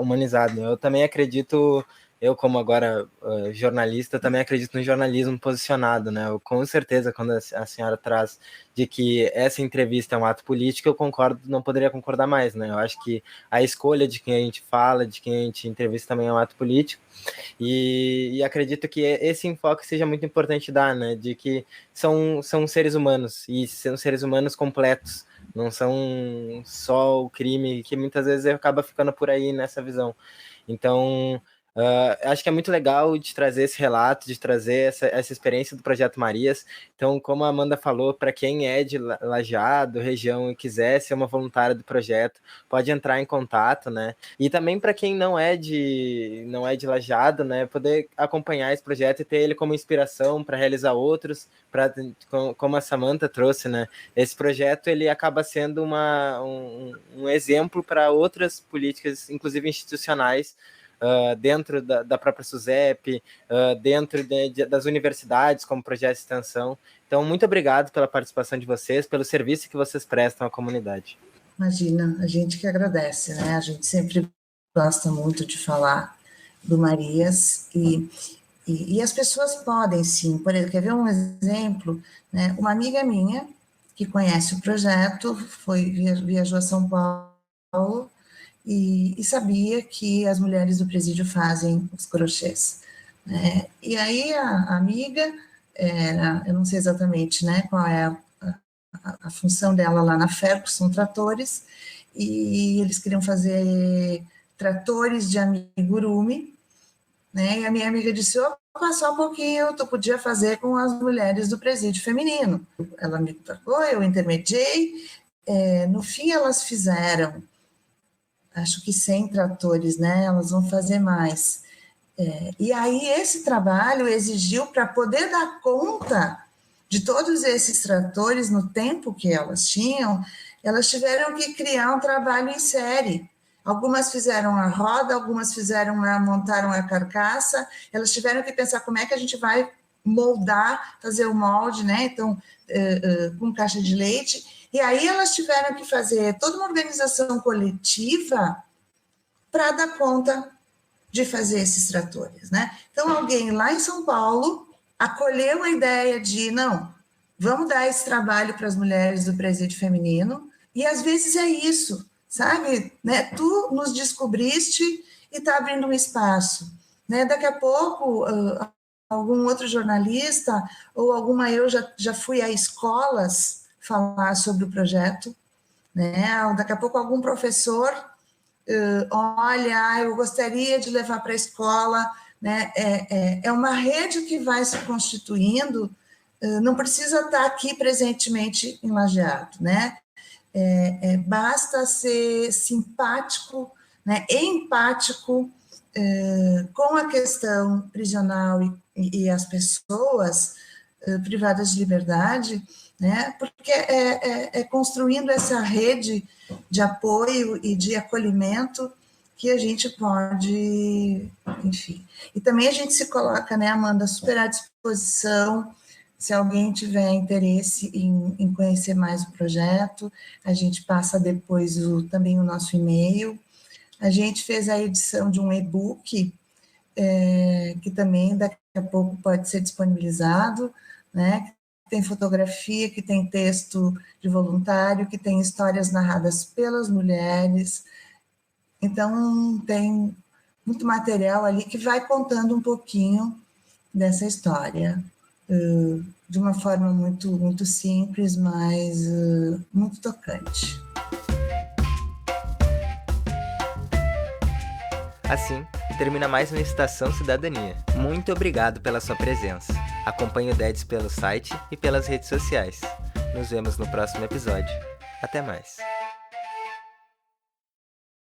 humanizado. Eu também acredito, eu como agora jornalista, também acredito no jornalismo posicionado, né? Eu, com certeza, quando a senhora traz de que essa entrevista é um ato político, eu concordo, não poderia concordar mais, né? Eu acho que a escolha de quem a gente fala, de quem a gente entrevista também é um ato político, e acredito que esse enfoque seja muito importante dar, né? De que são seres humanos, e são seres humanos completos, não são só o crime, que muitas vezes acaba ficando por aí nessa visão. Então, acho que é muito legal de trazer esse relato, de trazer essa experiência do Projeto Marias. Então, como a Amanda falou, para quem é de Lajeado, região, e quiser ser uma voluntária do projeto, pode entrar em contato, né? E também para quem não é de Lajeado, né, poder acompanhar esse projeto e ter ele como inspiração para realizar outros, como a Samantha trouxe, né? Esse projeto ele acaba sendo um exemplo para outras políticas, inclusive institucionais, dentro da própria SUSEP, dentro das universidades como projeto de extensão. Então, muito obrigado pela participação de vocês, pelo serviço que vocês prestam à comunidade. Imagina, a gente que agradece, né? A gente sempre gosta muito de falar do Marias e as pessoas podem, sim. Por exemplo, quer ver um exemplo? Né? Uma amiga minha que conhece o projeto viajou a São Paulo e sabia que as mulheres do presídio fazem os crochês. Né? E aí a amiga, eu não sei exatamente, né, qual é a função dela lá na FERC, são tratores, e eles queriam fazer tratores de amigurumi, né, e a minha amiga disse, opa, só um pouquinho, tu podia fazer com as mulheres do presídio feminino. Ela me tocou, eu intermediei, no fim elas fizeram, acho que 100 tratores, né, elas vão fazer mais. E aí esse trabalho exigiu, para poder dar conta de todos esses tratores no tempo que elas tinham, elas tiveram que criar um trabalho em série. Algumas fizeram a roda, algumas montaram a carcaça, elas tiveram que pensar como é que a gente vai moldar, fazer o molde, né? Então, com caixa de leite. E aí elas tiveram que fazer toda uma organização coletiva para dar conta de fazer esses tratores, né? Então, alguém lá em São Paulo acolheu a ideia de, não, vamos dar esse trabalho para as mulheres do presídio feminino, e às vezes é isso, sabe? Né? Tu nos descobriste e está abrindo um espaço. Né? Daqui a pouco, algum outro jornalista ou eu já fui a escolas falar sobre o projeto, né? Daqui a pouco algum professor, olha, eu gostaria de levar para a escola, né? É uma rede que vai se constituindo, não precisa estar aqui presentemente em Lajeado, né? Basta ser simpático, né? Empático com a questão prisional e as pessoas privadas de liberdade, né? Porque construindo essa rede de apoio e de acolhimento que a gente pode, enfim. E também a gente se coloca, né, Amanda, super à disposição, se alguém tiver interesse em conhecer mais o projeto, a gente passa depois também o nosso e-mail. A gente fez a edição de um e-book, que também daqui a pouco pode ser disponibilizado, né? Tem fotografia, que tem texto de voluntário, que tem histórias narradas pelas mulheres. Então, tem muito material ali que vai contando um pouquinho dessa história, de uma forma muito, muito simples, mas muito tocante. Assim, termina mais uma Estação Cidadania. Muito obrigado pela sua presença. Acompanhe o DEDS pelo site e pelas redes sociais. Nos vemos no próximo episódio. Até mais.